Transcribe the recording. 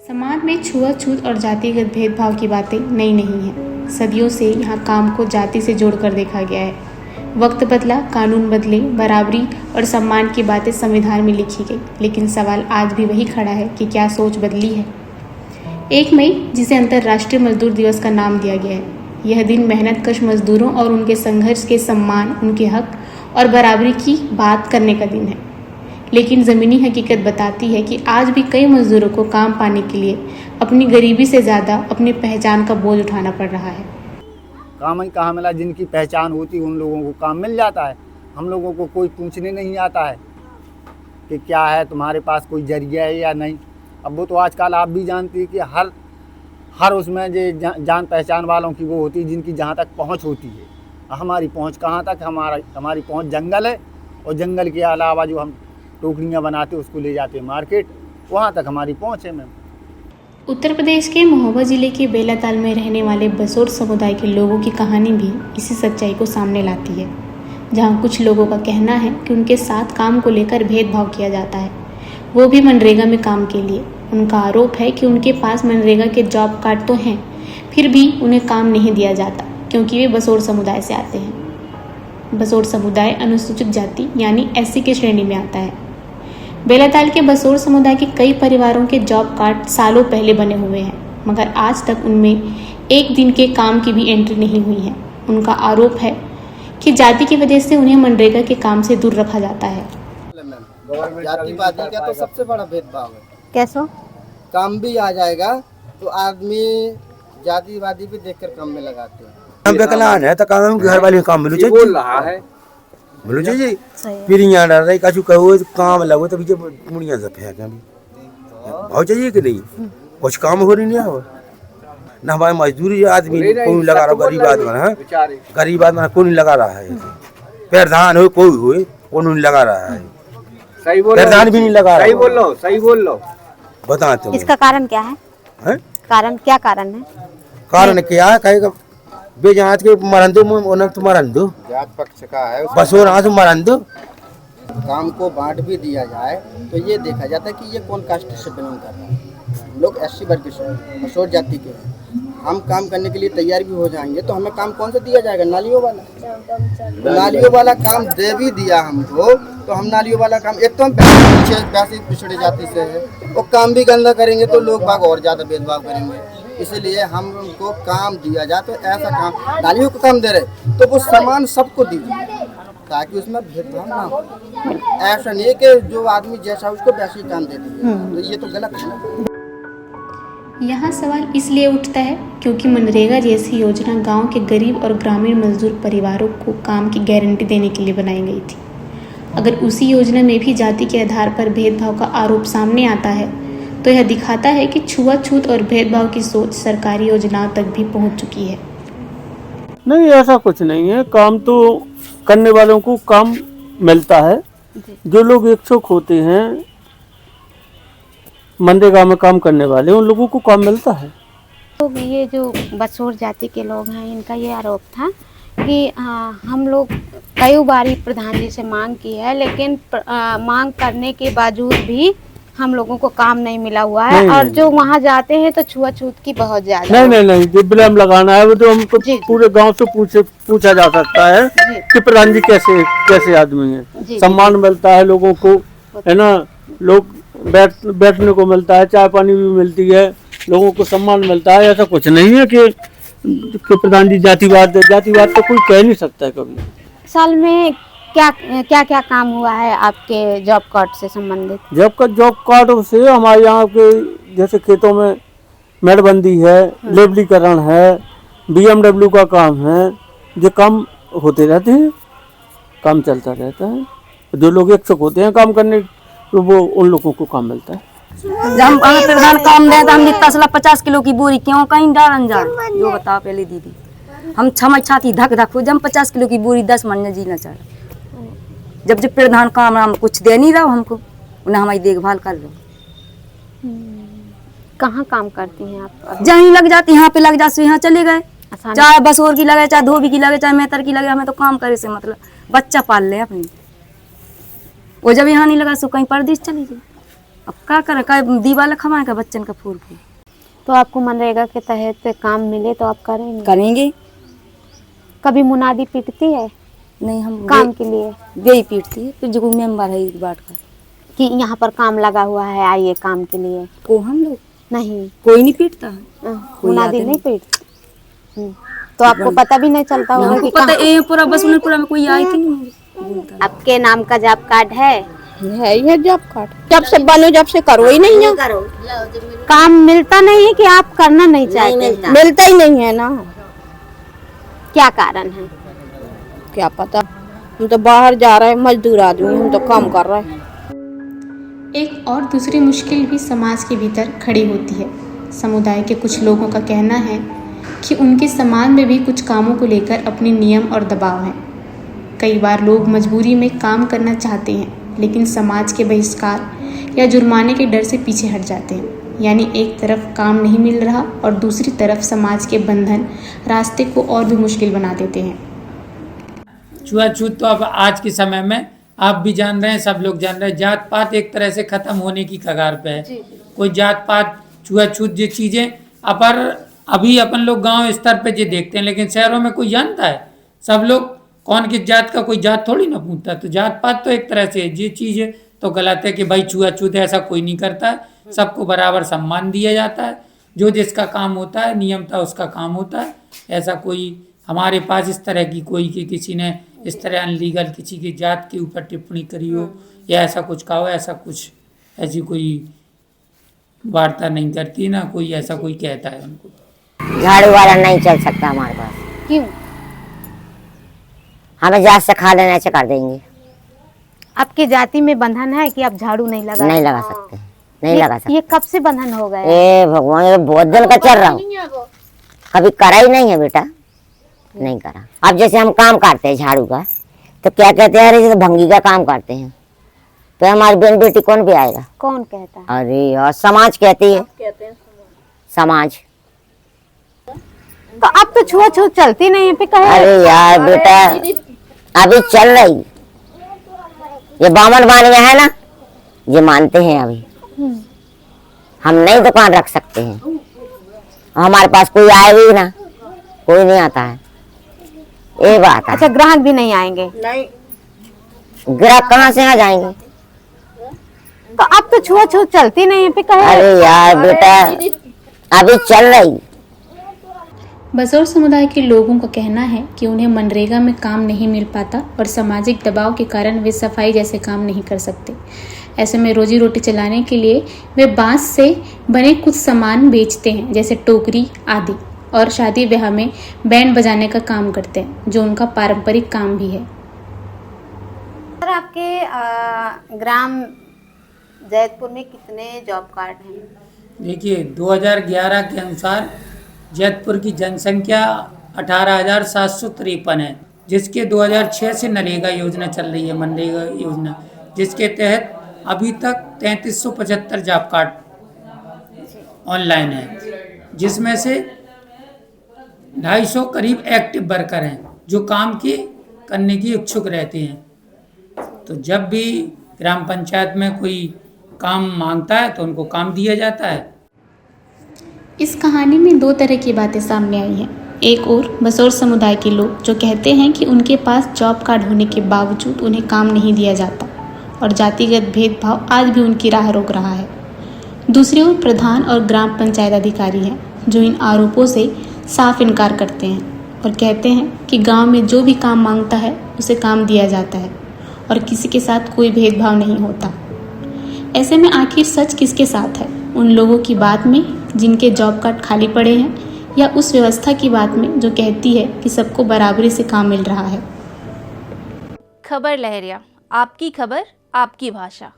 समाज में छुआछूत और जातिगत भेदभाव की बातें नई नहीं हैं। सदियों से यहाँ काम को जाति से जोड़कर देखा गया है। वक्त बदला, कानून बदले, बराबरी और सम्मान की बातें संविधान में लिखी गई, लेकिन सवाल आज भी वही खड़ा है कि क्या सोच बदली है। 1 मई, जिसे अंतर्राष्ट्रीय मजदूर दिवस का नाम दिया गया है, यह दिन मेहनतकश मजदूरों और उनके संघर्ष के सम्मान, उनके हक और बराबरी की बात करने का दिन है। लेकिन ज़मीनी हकीकत बताती है कि आज भी कई मजदूरों को काम पाने के लिए अपनी गरीबी से ज़्यादा अपनी पहचान का बोझ उठाना पड़ रहा है। काम ही कहाँ मिला, जिनकी पहचान होती उन लोगों को काम मिल जाता है। हम लोगों को कोई पूछने नहीं आता है कि क्या है, तुम्हारे पास कोई जरिया है या नहीं। अब वो तो आजकल आप भी जानती है कि हर उसमें जो जान पहचान वालों की वो होती है, जिनकी जहाँ तक पहुँच होती है। हमारी पहुँच कहाँ तक, हमारी पहुँच जंगल है, और जंगल के अलावा जो हम टोकरियाँ बनाते उसको ले जाते हैं मार्केट, वहाँ तक हमारी पहुँच है मैम। उत्तर प्रदेश के महोबा जिले के बेलाताल में रहने वाले बसोर समुदाय के लोगों की कहानी भी इसी सच्चाई को सामने लाती है, जहाँ कुछ लोगों का कहना है कि उनके साथ काम को लेकर भेदभाव किया जाता है, वो भी मनरेगा में काम के लिए। उनका आरोप है कि उनके पास मनरेगा के जॉब कार्ड तो हैं, फिर भी उन्हें काम नहीं दिया जाता क्योंकि वे बसोर समुदाय से आते हैं। बसोर समुदाय अनुसूचित जाति यानी SC की श्रेणी में आता है। बेलाताल के बसोर समुदाय के कई परिवारों के जॉब कार्ड सालों पहले बने हुए हैं, मगर आज तक उनमें 1 दिन के काम की भी एंट्री नहीं हुई है। उनका आरोप है कि जाति की वजह से उन्हें मनरेगा के काम से दूर रखा जाता है। जातिवादी का तो सबसे बड़ा भेदभाव है। कैसो? काम भी आ जाएगा तो आदमी जातिवादी भी देखकर काम में लगाते हैं। हम विकलांग है तो काम घर वाले काम मिलो चाहिए, बोल रहा है मिलो चाहिए। फिर यहाँ डर रही काचू कहो काम लगो तो मुड़िया से फेंक भाव चाहिए कि नहीं, कुछ काम हो रही नहीं हो ना। हमारे मजदूरी आदमी कोई लगा रहा, गरीब आदमी है, गरीब आदमी कोई नहीं लगा रहा है। प्रधान हो कोई हो वो नहीं लगा रहा है, प्रधान भी नहीं लगा रहा। सही बोल लो बता तुम इसका कारण क्या है? कारण क्या कारण है? कारण क्या है? कहेगा बेजात के मरंदो उन्हें तो मरंदो जात पक्ष का है, बस हो रहा तो मरंदो। काम को बांट भी दिया जाए तो ये देखा जाता है कि ये कौन कास्ट से बिलोंग कर रहा है। हम लोग SC वर्ग के बसोर जाति के हैं, हम काम करने के लिए तैयार भी हो जाएंगे तो हमें काम कौन सा दिया जाएगा? नालियों वाला काम दे भी दिया हमको तो हम नालियों वाला काम, एक तो हम वैसे पिछड़े जाति से है, वो काम भी गंदा करेंगे तो लोग बाग और ज़्यादा भेदभाव करेंगे। इसलिए हमको काम दिया जाए तो ऐसा काम, नालियों को काम दे रहे तो वो सामान सबको दीजिए ताकि उसमें भेदभाव ना हो। ऐसा नहीं है कि जो आदमी जैसा उसको वैसे ही काम दे दीजिए, तो ये तो गलत है ना। यहाँ सवाल इसलिए उठता है क्योंकि मनरेगा जैसी योजना गांव के गरीब और ग्रामीण मजदूर परिवारों को काम की गारंटी देने के लिए बनाई गई थी। अगर उसी योजना में भी जाति के आधार पर भेदभाव का आरोप सामने आता है तो यह दिखाता है कि छुआछूत और भेदभाव की सोच सरकारी योजनाओं तक भी पहुंच चुकी है। नहीं, ऐसा कुछ नहीं है। काम तो करने वालों को काम मिलता है। जो लोग इच्छुक होते हैं मनरेगा में काम करने वाले, उन लोगों को काम मिलता है। तो ये जो बसोर जाति के लोग हैं, इनका ये आरोप था कि हम लोग कई बार प्रधान जी से मांग की है, लेकिन मांग करने के बावजूद भी हम लोगों को काम नहीं मिला हुआ है। और नहीं। जो वहाँ जाते हैं तो छुआछूत की बहुत ज्यादा नहीं, जो ब्लेम लगाना है वो तो हमको पूरे गांव से पूछा जा सकता है कि प्रधान जी कैसे आदमी है। सम्मान मिलता है लोगों को, है ना, लोग बैठने को मिलता है, चाय पानी भी मिलती है, लोगों को सम्मान मिलता है। ऐसा कुछ नहीं है कि प्रधान जी जातिवाद तो कोई कह नहीं सकता कभी। साल में क्या काम हुआ है आपके जॉब कार्ड से संबंधित? जॉब कार्ड से हमारे यहाँ के जैसे खेतों में मेड़बंदी है, लेबलीकरण है, BMW का काम है, जो काम होते रहते हैं, काम चलता रहता है। जो लोग इच्छुक होते हैं काम करने तो वो उन लोगों को काम मिलता है। जब हम प्रधान काम दे तो हम लिखता 50 किलो की बोरी क्यों कहीं डालन जाए, जो बताओ पहले दीदी। हम छमई छाती धक हो जब 50 किलो की बोरी 10 मन जीना चाहिए। जब प्रधान काम हम कुछ दे नहीं रहा हमको, उन्हें हमारी देखभाल कर लो। कहाँ काम करती हैं आप? जहीं लग जाती, यहाँ पे लग जाती, यहाँ चले गए। चाहे बसोर की लगे, चाहे धोबी की लगे, चाहे मेहतर की लगे, हमें तो काम करे से मतलब बच्चा पाल ले अपनी। वो जब यहाँ नहीं लगा सो कहीं परदेश चली गई। अब क्या करें, का दीवाला खवाए का बच्चन का फूल के। तो आपको मनरेगा के तहत काम मिले तो आप करेंगे? करेंगे। कभी मुनादी पीटती है नहीं, हम काम के लिए बेई पीटती है, फिर जो मेंबर है इस बात का कि यहाँ पर काम लगा हुआ है, आइए काम के लिए? को हम लोग नहीं, कोई नहीं पीटता है। कोई मुनादी आते नहीं पीटती। तो आपको पता भी नहीं चलता होगा हमको कि पता है पूरा बस उन्हें पूरा में कोई आई थी नहीं। आपके नाम का जॉब कार्ड है? ये जॉब कार्ड जब से बनो जब से करो ही नहीं है। काम मिलता नहीं है कि आप करना नहीं चाहते? मिलता ही नहीं है ना। क्या कारण है? क्या पता, हम तो बाहर जा रहे हैं, मजदूर आदमी, हम तो काम कर रहे हैं। एक और दूसरी मुश्किल भी समाज के भीतर खड़ी होती है। समुदाय के कुछ लोगों का कहना है कि उनके समाज में भी कुछ कामों को लेकर अपने नियम और दबाव हैं। कई बार लोग मजबूरी में काम करना चाहते हैं, लेकिन समाज के बहिष्कार या जुर्माने के डर से पीछे हट जाते हैं। यानी एक तरफ काम नहीं मिल रहा और दूसरी तरफ समाज के बंधन रास्ते को और भी मुश्किल बना देते हैं। छुआछूत तो अब आज के समय में आप भी जान रहे हैं, सब लोग जान रहे हैं, जात पात एक तरह से खत्म होने की कगार पे है। कोई जात पात छुआछूत ये चीजें अपर अभी अपन लोग गांव स्तर पे ये देखते हैं, लेकिन शहरों में कोई जानता है? सब लोग कौन किस जात का, कोई जात थोड़ी ना पूछता। तो जात पात तो एक तरह से ये चीज है तो गलत है कि भाई छुआछूत ऐसा कोई नहीं करता है। सबको बराबर सम्मान दिया जाता है, जो जिसका काम होता है नियमता उसका काम होता है। ऐसा कोई हमारे पास इस तरह की कोई कि किसी ने इस तरह अनलीगल किसी की जात के ऊपर टिप्पणी करी हो या ऐसा कुछ कहा हो, ऐसा कुछ ऐसी कोई वार्ता नहीं करती ना कोई ऐसा कोई कहता है उनको। झाड़ू वाला नहीं चल सकता हमारे पास। क्यों? हमें जात से खा लेना ऐसे कर देंगे। आपकी जाति में बंधन है कि आप झाड़ू नहीं लगा सकते? नहीं लगा सकते। ये कब से बंधन हो गया? ए भगवान, ये बहुत दिन का चल रहा हूँ, कभी करा ही नहीं है बेटा, नहीं करा। अब जैसे हम काम करते हैं झाड़ू का तो क्या कहते हैं, अरे जैसे भंगी का काम करते हैं तो हमारी बहन बेटी कौन भी आएगा? कौन कहता है? अरे यार समाज कहती है, समाज। तो अब तो छुआछूत चलती नहीं है पे कहे। अरे यार बेटा अभी चल रही, ये बामन बानिया है ना, ये मानते हैं अभी। हम नहीं दुकान रख सकते हैं, हमारे पास कोई आएगा ही ना, कोई नहीं आता है, ये बात है। अच्छा, ग्राहक भी नहीं आएंगे? ग्राहक कहाँ से आ जाएंगे? तो अब तो छुआछूत चलती नहीं है पे कहे। अरे यार बेटा अभी चल रही। बसोर समुदाय के लोगों का कहना है कि उन्हें मनरेगा में काम नहीं मिल पाता और सामाजिक दबाव के कारण वे सफाई जैसे काम नहीं कर सकते। ऐसे में रोजी रोटी चलाने के लिए वे बांस से बने कुछ सामान बेचते हैं, जैसे टोकरी आदि, और शादी ब्याह में बैंड बजाने का काम करते हैं, जो उनका पारंपरिक काम भी है। सर, आपके ग्राम जैतपुर में कितने जॉब कार्ड हैं? देखिए 2011 के अनुसार जैतपुर की जनसंख्या 18,753 है, जिसके 2006 से नरेगा योजना चल रही है, मनरेगा योजना, जिसके तहत अभी तक 3375 जॉब कार्ड ऑनलाइन है, जिसमें से 250 करीब एक्टिव वर्कर हैं जो काम की करने की इच्छुक रहते हैं। तो जब भी ग्राम पंचायत में कोई काम मांगता है तो उनको काम दिया जाता है। इस कहानी में दो तरह की बातें सामने आई हैं। एक और बसोर समुदाय के लोग जो कहते हैं कि उनके पास जॉब कार्ड होने के बावजूद उन्हें काम नहीं दिया जाता और जातिगत भेदभाव आज भी उनकी राह रोक रहा है। दूसरी ओर प्रधान और ग्राम पंचायत अधिकारी हैं जो इन आरोपों से साफ इनकार करते हैं और कहते हैं कि गांव में जो भी काम मांगता है उसे काम दिया जाता है और किसी के साथ कोई भेदभाव नहीं होता। ऐसे में आखिर सच किसके साथ है? उन लोगों की बात में जिनके जॉब कार्ड खाली पड़े हैं, या उस व्यवस्था की बात में जो कहती है कि सबको बराबरी से काम मिल रहा है? खबर लहरिया, आपकी खबर आपकी भाषा।